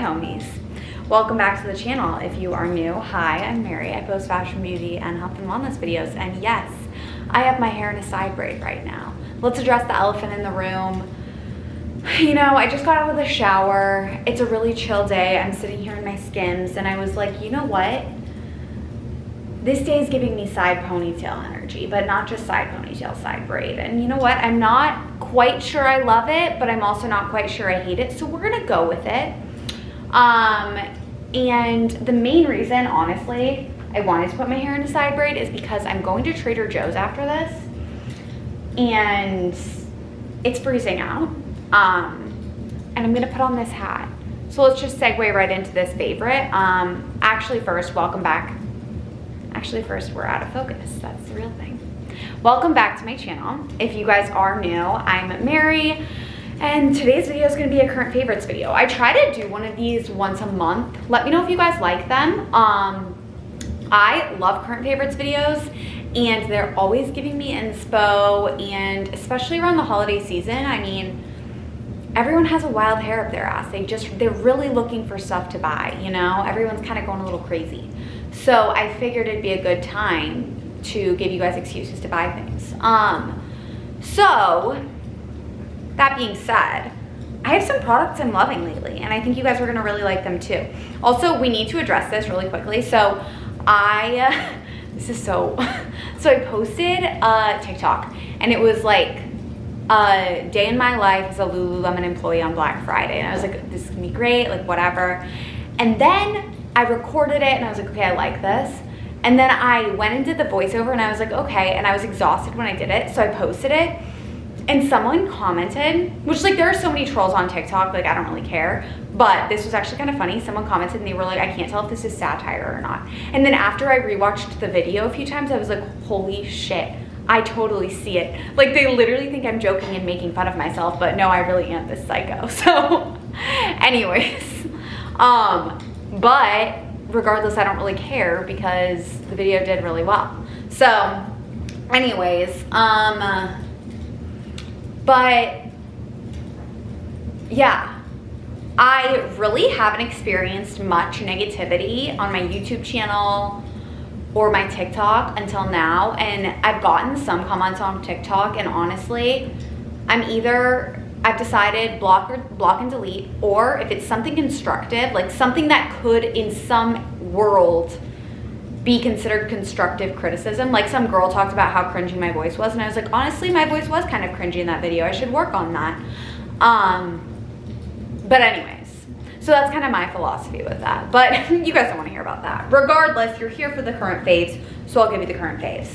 homies. Welcome back to the channel. If you are new, hi, I'm Mary. I post fashion, beauty, and health and wellness videos. And yes, I have my hair in a side braid right now. Let's address the elephant in the room. You know, I just got out of the shower. It's a really chill day. I'm sitting here in my Skims and I was like, you know what? This day is giving me side ponytail energy, but not just side ponytail, side braid. And you know what? I'm not quite sure I love it, but I'm also not quite sure I hate it. So we're gonna go with it. And the main reason, honestly, I wanted to put my hair in a side braid is because I'm going to Trader Joe's after this. And it's freezing out. And I'm gonna put on this hat. So let's just segue right into this favorite. Actually first, welcome back. Actually first, we're out of focus. That's the real thing. Welcome back to my channel. If you guys are new, I'm Mary, and today's video is gonna be a current favorites video. I try to do one of these once a month. Let me know if you guys like them. I love current favorites videos, and they're always giving me inspo, and especially around the holiday season, I mean, everyone has a wild hair up their ass. They're really looking for stuff to buy, you know? Everyone's kind of going a little crazy. So I figured it'd be a good time to give you guys excuses to buy things. So that being said, I have some products I'm loving lately, and I think you guys are gonna really like them too. Also, we need to address this really quickly. So this is so I posted a TikTok, and it was like a day in my life as a Lululemon employee on Black Friday, and I was like, this is gonna be great, like whatever. And then I recorded it and I was like, okay, I like this. And then I went and did the voiceover and I was like, okay, and I was exhausted when I did it, so I posted it. And someone commented, which like there are so many trolls on TikTok, like I don't really care, but this was actually kind of funny. Someone commented and they were like, I can't tell if this is satire or not. And then after I rewatched the video a few times, I was like, holy shit, I totally see it. Like they literally think I'm joking and making fun of myself, but no, I really am this psycho. So anyways, but regardless, I don't really care because the video did really well. So anyways, but yeah, I really haven't experienced much negativity on my YouTube channel or my TikTok until now, and I've gotten some comments on TikTok, and honestly, I've decided block and delete, or if it's something constructive, like something that could in some world be considered constructive criticism. Like some girl talked about how cringy my voice was, and I was like, honestly, my voice was kind of cringy in that video. I should work on that. But anyways, so that's kind of my philosophy with that. But you guys don't want to hear about that. Regardless, you're here for the current faves, so I'll give you the current faves.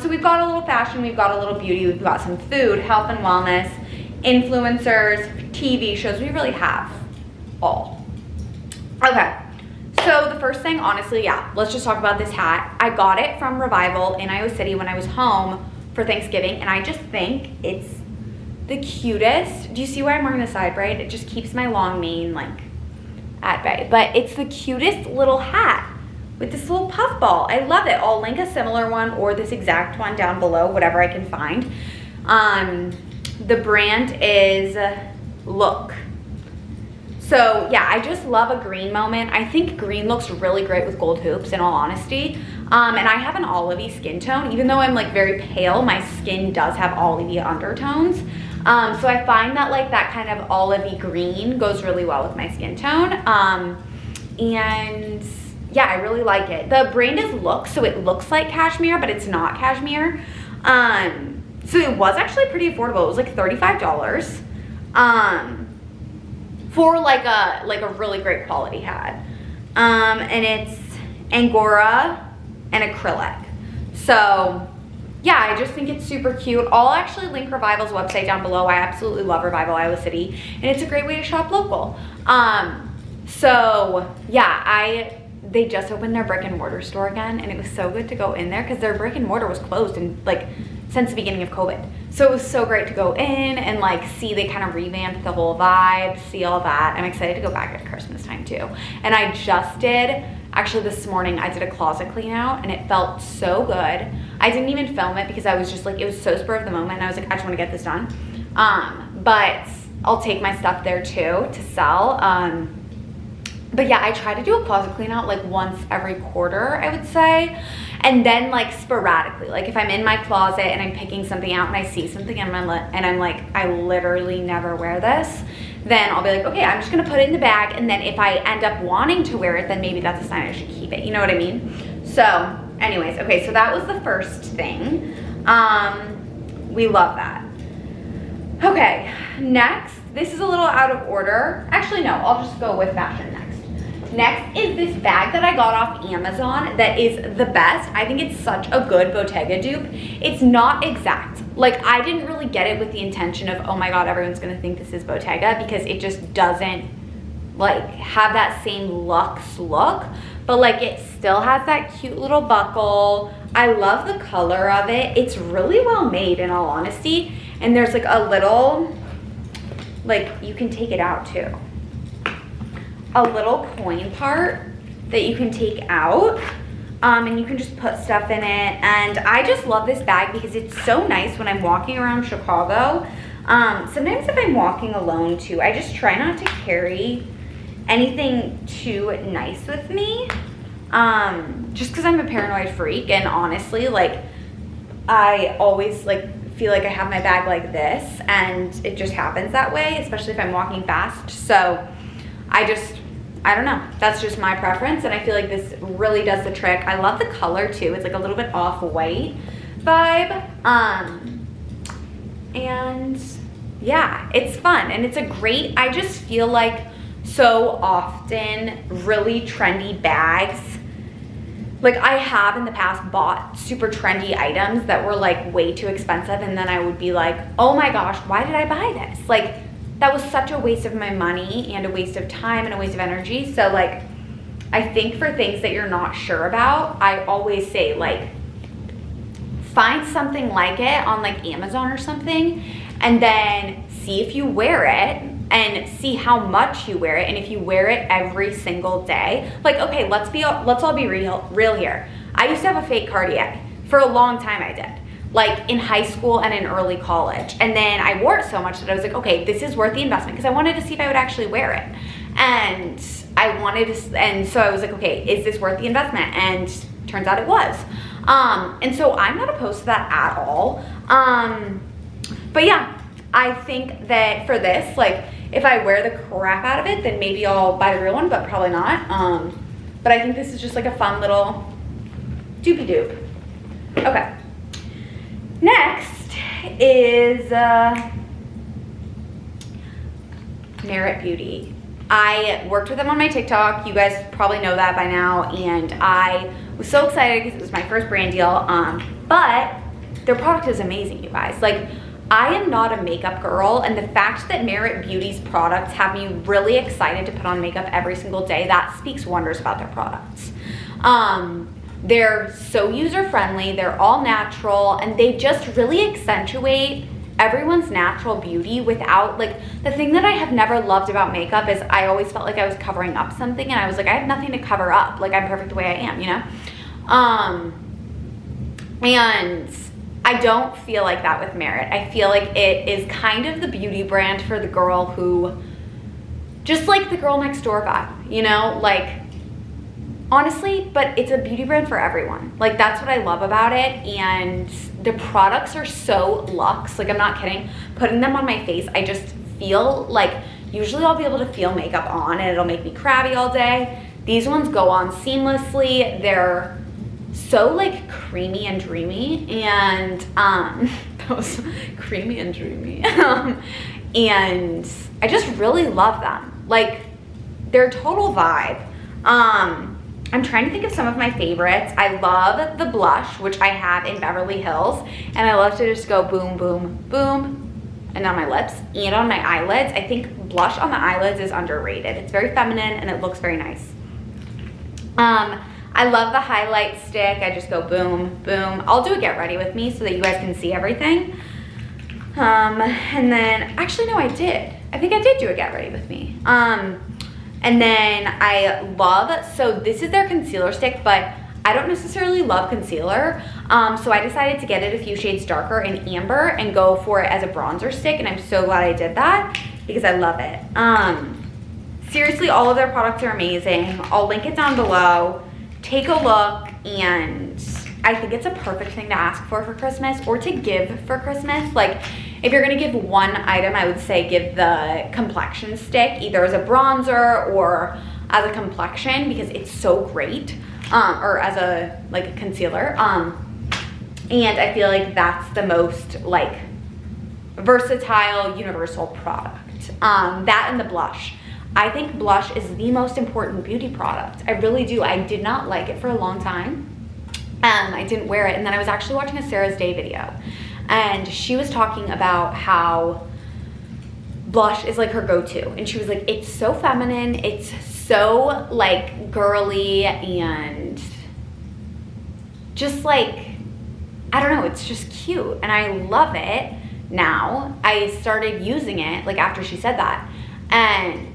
So we've got a little fashion, we've got a little beauty, we've got some food, health and wellness, influencers, TV shows. We really have all. Okay, so the first thing, honestly, yeah, let's just talk about this hat. I got it from Revival in Iowa City when I was home for Thanksgiving, and I just think it's the cutest. Do you see why I'm wearing the side braid? It just keeps my long mane like at bay, but it's the cutest little hat with this little puff ball. I love it. I'll link a similar one or this exact one down below, whatever I can find. The brand is Look. So yeah, I just love a green moment. I think green looks really great with gold hoops, in all honesty. And I have an olivey skin tone. Even though I'm like very pale, my skin does have olivey undertones. So I find that like that kind of olivey green goes really well with my skin tone. And yeah, I really like it. The brand is Look, so it looks like cashmere, but it's not cashmere. So it was actually pretty affordable. It was like $35 for like a really great quality hat. And it's Angora and acrylic. So yeah, I just think it's super cute. I'll actually link Revival's website down below. I absolutely love Revival Iowa City, and it's a great way to shop local. So yeah, they just opened their brick and mortar store again, and it was so good to go in there because their brick and mortar was closed and like since the beginning of COVID. So it was so great to go in and like see they kind of revamped the whole vibe, see all that. I'm excited to go back at Christmas time too. And I just did, actually this morning, I did a closet clean out and it felt so good. I didn't even film it because I was just like, it was so spur of the moment. And I was like, I just want to get this done. But I'll take my stuff there too to sell. But yeah, I try to do a closet clean out like once every quarter, I would say. And then like sporadically, like if I'm in my closet and I'm picking something out and I see something and I'm like, I literally never wear this, then I'll be like, okay, I'm just gonna put it in the bag. And then if I end up wanting to wear it, then maybe that's a sign I should keep it. You know what I mean? So anyways, okay, so that was the first thing. We love that. Okay, next, this is a little out of order. Actually, no, I'll just go with fashion next. Next is this bag that I got off Amazon that is the best. I think it's such a good Bottega dupe. It's not exact. Like, I didn't really get it with the intention of, oh my God, everyone's gonna think this is Bottega, because it just doesn't like have that same luxe look, but like it still has that cute little buckle. I love the color of it. It's really well made, in all honesty. And there's like a little, like, you can take it out too. A little coin part that you can take out, and you can just put stuff in it. And I just love this bag because it's so nice when I'm walking around Chicago. Sometimes if I'm walking alone too, I just try not to carry anything too nice with me, just because I'm a paranoid freak. And honestly, like, I always like feel like I have my bag like this, and it just happens that way, especially if I'm walking fast. So I don't know, that's just my preference, and I feel like this really does the trick. I love the color too. It's like a little bit off-white vibe, and yeah, it's fun, and it's a great, I just feel like so often really trendy bags, like I have in the past bought super trendy items that were like way too expensive, and then I would be like, oh my gosh, why did I buy this? Like, that was such a waste of my money and a waste of time and a waste of energy. So like, I think for things that you're not sure about, I always say like, find something like it on like Amazon or something, and then see if you wear it and see how much you wear it. And if you wear it every single day, like, okay, let's all be real here. I used to have a fake Cartier for a long time. I did, like in high school and in early college. And then I wore it so much that I was like, okay, this is worth the investment, because I wanted to see if I would actually wear it. And and so I was like, okay, is this worth the investment? And turns out it was. And so I'm not opposed to that at all. But yeah, I think that for this, like, if I wear the crap out of it, then maybe I'll buy the real one, but probably not. But I think this is just like a fun little doopy doop. Okay. Next is Merit Beauty. I worked with them on my TikTok. You guys probably know that by now. And I was so excited because it was my first brand deal. But their product is amazing, you guys. Like, I am not a makeup girl, and the fact that Merit Beauty's products have me really excited to put on makeup every single day, that speaks wonders about their products. They're so user-friendly, they're all natural, and they just really accentuate everyone's natural beauty without, like, the thing that I have never loved about makeup is I always felt like I was covering up something, and I was like, I have nothing to cover up. Like, I'm perfect the way I am, you know? And I don't feel like that with Merit. I feel like it is kind of the beauty brand for the girl who, just like the girl next door vibe, you know? Like, honestly, but it's a beauty brand for everyone. Like, that's what I love about it. And the products are so luxe. Like, I'm not kidding. Putting them on my face, I just feel like, usually I'll be able to feel makeup on and it'll make me crabby all day. These ones go on seamlessly. They're so like creamy and dreamy, and those creamy and dreamy. And I just really love them. Like, they're a total vibe. I'm trying to think of some of my favorites. I love the blush, which I have in Beverly Hills, and I love to just go boom, boom, boom, and on my lips and on my eyelids. I think blush on the eyelids is underrated. It's very feminine and it looks very nice. I love the highlight stick. I just go boom, boom. I'll do a get ready with me so that you guys can see everything. And then, actually no, I did. I think I did do a get ready with me. And then I love, so this is their concealer stick, but I don't necessarily love concealer. So I decided to get it a few shades darker in amber and go for it as a bronzer stick. And I'm so glad I did that because I love it. seriously, all of their products are amazing. I'll link it down below. Take a look, and I think it's a perfect thing to ask for Christmas or to give for Christmas. Like, if you're gonna give one item, I would say give the complexion stick, either as a bronzer or as a complexion, because it's so great, or as a, like a concealer. And I feel like that's the most like versatile, universal product. That and the blush. I think blush is the most important beauty product. I really do. I did not like it for a long time. I didn't wear it, and then I was actually watching a Sarah's Day video, and she was talking about how blush is like her go-to, and she was like, it's so feminine, it's so like girly, and just like, I don't know, it's just cute, and I love it now. I started using it like after she said that, and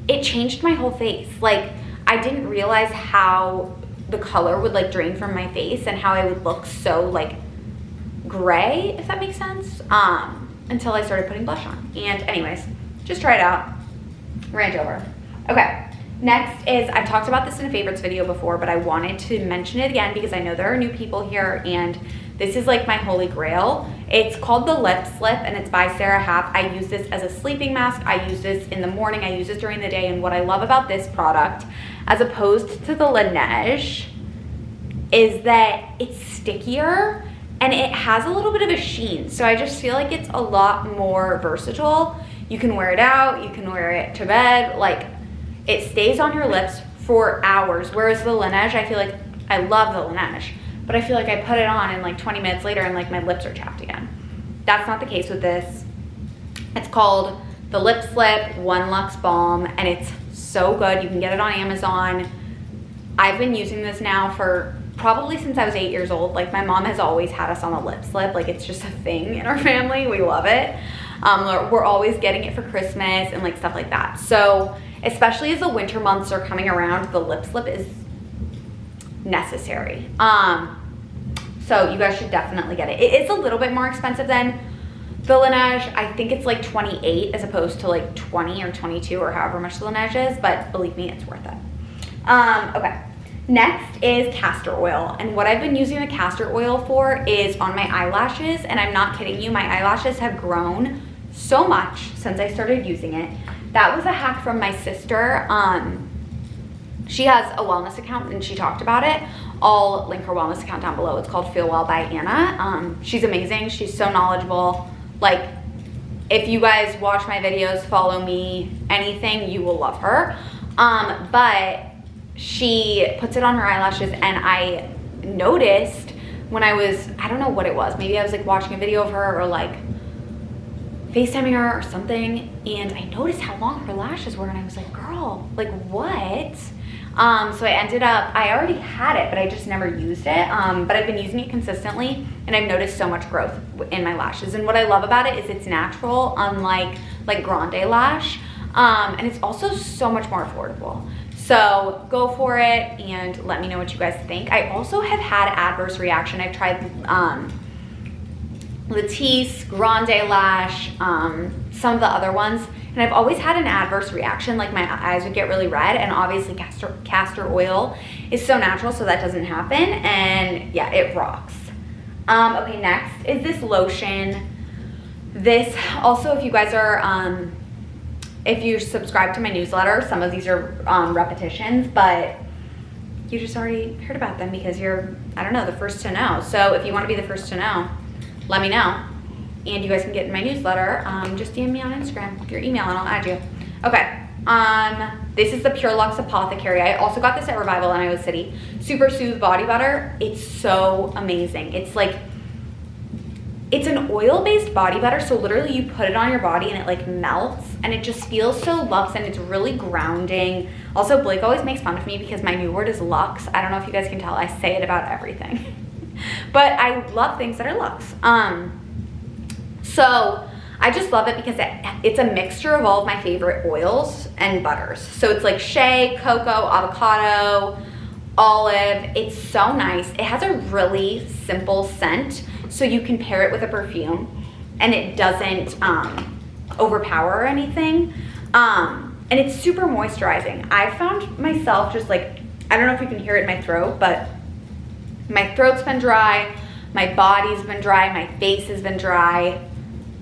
it changed my whole face. Like, I didn't realize how the color would like drain from my face and how I would look so like gray, if that makes sense, until I started putting blush on. And anyways, just try it out. Rant over. Okay, next is, I've talked about this in a favorites video before, but I wanted to mention it again because I know there are new people here, and this is like my holy grail. It's called the Lip Slip, and it's by Sarah Happ. I use this as a sleeping mask. I use this in the morning. I use this during the day. And what I love about this product, as opposed to the Laneige, is that it's stickier and it has a little bit of a sheen. So I just feel like it's a lot more versatile. You can wear it out, you can wear it to bed. Like, it stays on your lips for hours. Whereas the Laneige, I feel like, I love the Laneige, but I feel like I put it on and like 20 minutes later and like my lips are chapped again. That's not the case with this. It's called the Lip Slip One Luxe Balm, and it's so good. You can get it on Amazon. I've been using this now for probably since I was 8 years old. Like, my mom has always had us on the lip slip. Like, it's just a thing in our family. We love it. We're always getting it for Christmas and like stuff like that. So especially as the winter months are coming around, the lip slip is necessary. So you guys should definitely get it. It is a little bit more expensive than the Laneige. I think it's like 28 as opposed to like 20 or 22 or however much the Laneige is, but believe me, it's worth it. Okay. Next is castor oil, and what I've been using the castor oil for is on my eyelashes, and I'm not kidding you, my eyelashes have grown so much since I started using it. That was a hack from my sister. She has a wellness account and she talked about it. I'll link her wellness account down below. It's called Feel Well by Anna. She's amazing. She's so knowledgeable. Like, if you guys watch my videos, follow me, anything, you will love her. But she puts it on her eyelashes, and I noticed when I was, I don't know what it was, maybe I was like watching a video of her or like FaceTiming her or something, and I noticed how long her lashes were, and I was like, girl, like what? So I ended up, I already had it, but I just never used it, but I've been using it consistently, and I've noticed so much growth in my lashes. And what I love about it is it's natural, unlike like Grande Lash, and it's also so much more affordable. So go for it and let me know what you guys think. I also have had adverse reaction. I've tried Latisse, Grande Lash, some of the other ones, and I've always had an adverse reaction. Like, my eyes would get really red, and obviously castor oil is so natural, so that doesn't happen, and yeah, it rocks. Okay, next is this lotion. This also, if you guys are, if you subscribe to my newsletter, some of these are repetitions, but you just already heard about them because you're, I don't know, the first to know. So if you want to be the first to know, let me know. And you guys can get in my newsletter. Just DM me on Instagram, your email, and I'll add you. Okay, this is the Pure Luxe Apothecary. I also got this at Revival in Iowa City. Super Soothe Body Butter. It's so amazing. It's like, it's an oil-based body butter, so literally you put it on your body and it like melts, and it just feels so luxe, and it's really grounding. Also, Blake always makes fun of me because my new word is luxe. I don't know if you guys can tell, I say it about everything. But I love things that are luxe. So I just love it because it's a mixture of all of my favorite oils and butters. So it's like shea, cocoa, avocado, olive. It's so nice. It has a really simple scent, so you can pair it with a perfume and it doesn't overpower or anything. And it's super moisturizing. I found myself just like, I don't know if you can hear it in my throat, but my throat's been dry, my body's been dry, my face has been dry,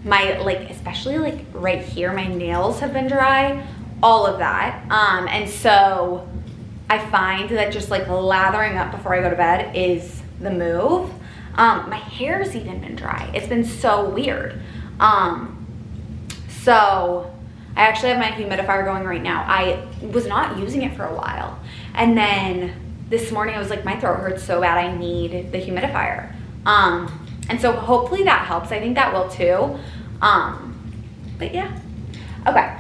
my like, especially like right here, my nails have been dry, all of that. And so I find that just like lathering up before I go to bed is the move. My hair's even been dry. It's been so weird. So I actually have my humidifier going right now. I was not using it for a while. And then this morning I was like, my throat hurts so bad, I need the humidifier. And so hopefully that helps. I think that will too. But yeah, okay.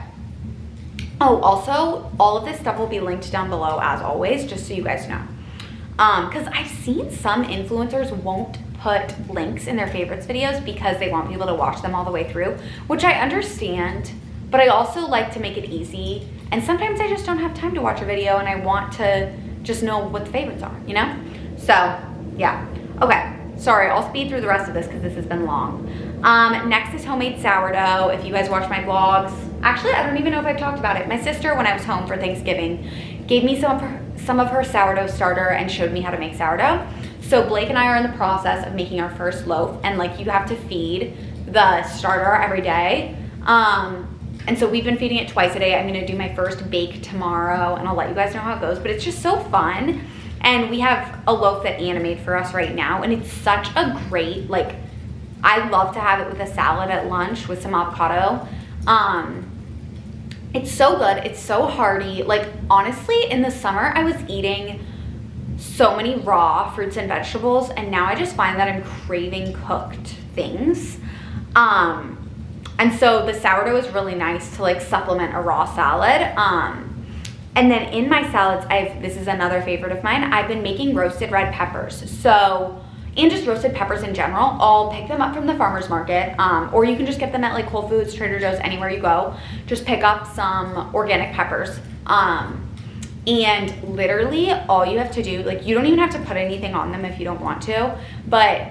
Oh, also, all of this stuff will be linked down below as always, just so you guys know. Because I've seen some influencers won't put links in their favorites videos because they want people to watch them all the way through, which I understand, but I also like to make it easy. And sometimes I just don't have time to watch a video and I want to just know what the favorites are, you know? So, yeah. Okay, sorry, I'll speed through the rest of this because this has been long. Next is homemade sourdough. If you guys watch my vlogs, actually, I don't even know if I've talked about it. My sister, when I was home for Thanksgiving, gave me some of her sourdough starter and showed me how to make sourdough. So Blake and I are in the process of making our first loaf, and like you have to feed the starter every day. And so we've been feeding it twice a day. I'm gonna do my first bake tomorrow and I'll let you guys know how it goes, but it's just so fun. And we have a loaf that Anna made for us right now, and it's such a great, like, I love to have it with a salad at lunch with some avocado. It's so good, it's so hearty. Like, honestly, in the summer, I was eating so many raw fruits and vegetables, and now I just find that I'm craving cooked things. And so the sourdough is really nice to like supplement a raw salad. And then in my salads, this is another favorite of mine, I've been making roasted red peppers. So, and just roasted peppers in general. I'll pick them up from the farmer's market, or you can just get them at like Whole Foods, Trader Joe's, anywhere you go. Just pick up some organic peppers. And literally all you have to do, like you don't even have to put anything on them if you don't want to, but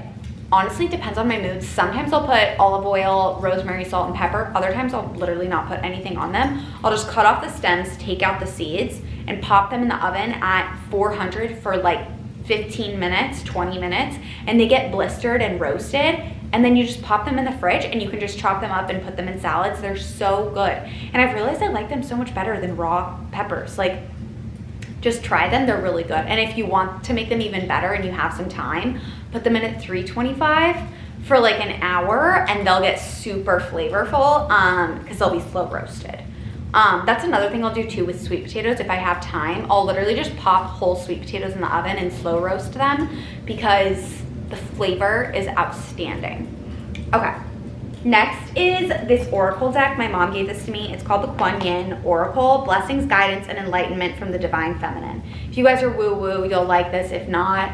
honestly, it depends on my mood. Sometimes I'll put olive oil, rosemary, salt, and pepper. Other times I'll literally not put anything on them. I'll just cut off the stems, take out the seeds, and pop them in the oven at 400 for like 15 minutes, 20 minutes, and they get blistered and roasted. And then you just pop them in the fridge and you can just chop them up and put them in salads. They're so good. And I've realized I like them so much better than raw peppers. Like, just try them, they're really good. And if you want to make them even better and you have some time, put them in at 325 for like an hour and they'll get super flavorful because they'll be slow roasted. That's another thing I'll do too with sweet potatoes. If I have time, I'll literally just pop whole sweet potatoes in the oven and slow roast them because the flavor is outstanding. Okay. Next is this oracle deck. My mom gave this to me. It's called the Kuan Yin Oracle, Blessings, Guidance, and Enlightenment from the Divine Feminine. If you guys are woo-woo, you'll like this. If not,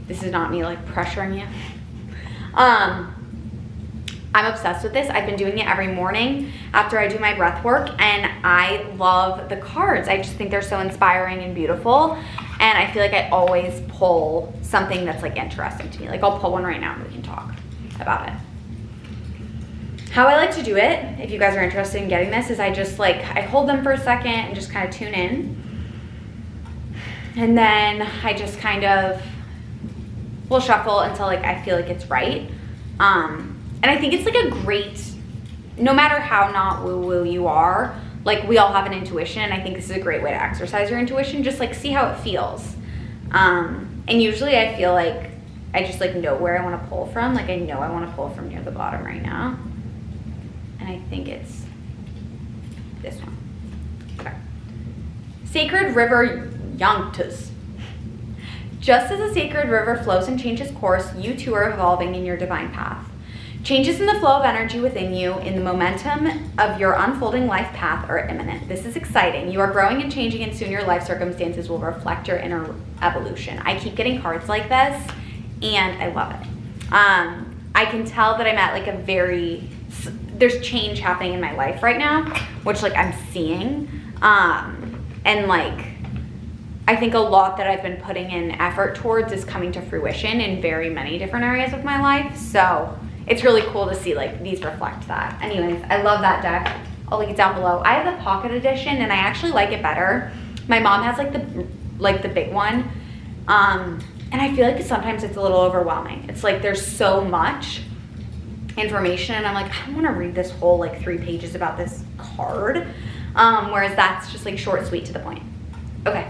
this is not me like pressuring you. I'm obsessed with this. I've been doing it every morning after I do my breath work, and I love the cards. I just think they're so inspiring and beautiful, and I feel like I always pull something that's like interesting to me. Like I'll pull one right now and we can talk about it. How I like to do it, if you guys are interested in getting this, is I just like, I hold them for a second and just kind of tune in. And then I just kind of will shuffle until like I feel like it's right. And I think it's like a great, no matter how not woo-woo you are, like we all have an intuition, and I think this is a great way to exercise your intuition, just like see how it feels. And usually I feel like I just like know where I want to pull from. Like I know I want to pull from near the bottom right now. And I think it's this one. Okay. Sacred River Yangtze. Just as a sacred river flows and changes course, you too are evolving in your divine path. Changes in the flow of energy within you, in the momentum of your unfolding life path are imminent. This is exciting. You are growing and changing, and soon your life circumstances will reflect your inner evolution. I keep getting cards like this, and I love it. I can tell that I'm at like a very, there's change happening in my life right now, which like I'm seeing. And like, I think a lot that I've been putting in effort towards is coming to fruition in very many different areas of my life. So it's really cool to see like these reflect that. Anyways, I love that deck. I'll link it down below. I have the pocket edition and I actually like it better. My mom has like the big one. And I feel like sometimes it's a little overwhelming. It's like there's so much information and I'm like, I don't want to read this whole like 3 pages about this card. Whereas that's just like short, sweet, to the point. Okay.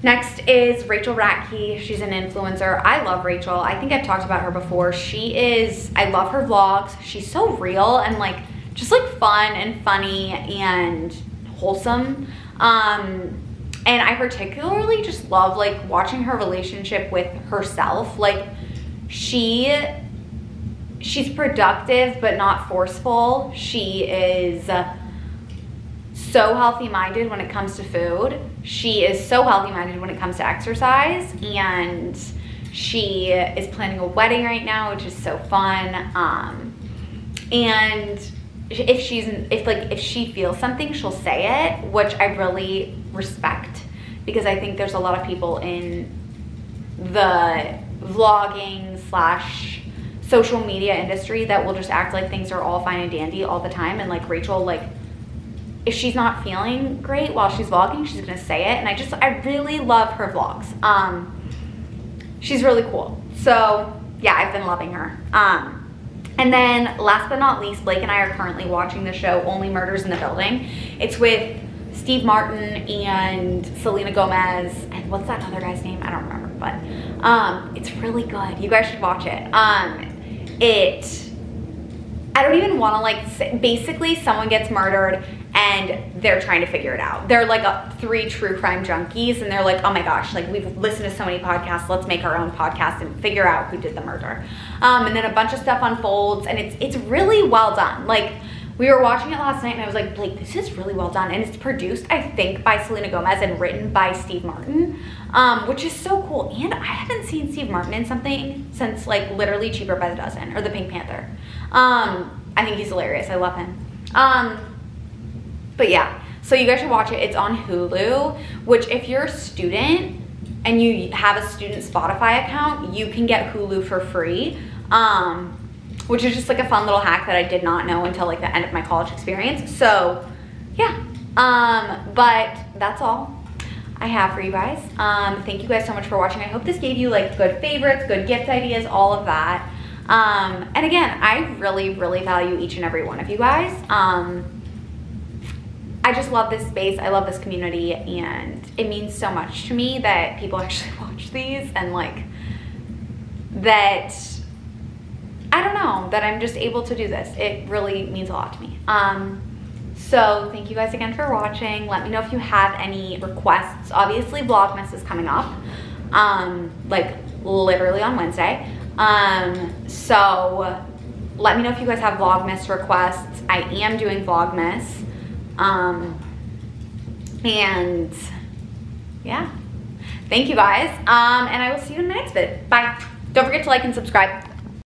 Next is Rachel Ratke. She's an influencer. I love Rachel. I think I've talked about her before. I love her vlogs. She's so real and like just like fun and funny and wholesome. And I particularly just love like watching her relationship with herself. Like she's productive but not forceful. She is so healthy-minded when it comes to food. She is so healthy-minded when it comes to exercise, and she is planning a wedding right now, which is so fun. And if she feels something, she'll say it, which I really respect, because I think there's a lot of people in the vlogging / social media industry that will just act like things are all fine and dandy all the time. And like Rachel, like if she's not feeling great while she's vlogging, she's gonna say it. And I really love her vlogs. She's really cool. So yeah, I've been loving her. And then last but not least, Blake and I are currently watching the show Only Murders in the Building. It's with Steve Martin and Selena Gomez. And what's that other guy's name? I don't remember, but it's really good. You guys should watch it. I don't even want to like say, basically someone gets murdered and they're trying to figure it out. They're like 3 true crime junkies and they're like, oh my gosh, like we've listened to so many podcasts, let's make our own podcast and figure out who did the murder. And then a bunch of stuff unfolds and it's really well done. Like we were watching it last night and I was like, Blake, this is really well done. And it's produced, I think, by Selena Gomez and written by Steve Martin, which is so cool. And I haven't seen Steve Martin in something since like literally Cheaper by the Dozen or The Pink Panther. I think he's hilarious. I love him. But yeah, so you guys should watch it. It's on Hulu, which if you're a student and you have a student Spotify account, you can get Hulu for free, which is just like a fun little hack that I did not know until like the end of my college experience. So yeah, but that's all I have for you guys. Thank you guys so much for watching. I hope this gave you like good favorites, good gift ideas, all of that. And again, I really, really value each and every one of you guys. I just love this space. I love this community, and it means so much to me that people actually watch these and like that, I don't know, that I'm just able to do this. It really means a lot to me. So thank you guys again for watching. Let me know if you have any requests. Obviously Vlogmas is coming up, like literally on Wednesday. So let me know if you guys have Vlogmas requests. I am doing Vlogmas. And yeah, thank you guys. And I will see you in the next vid. Bye. Don't forget to like and subscribe.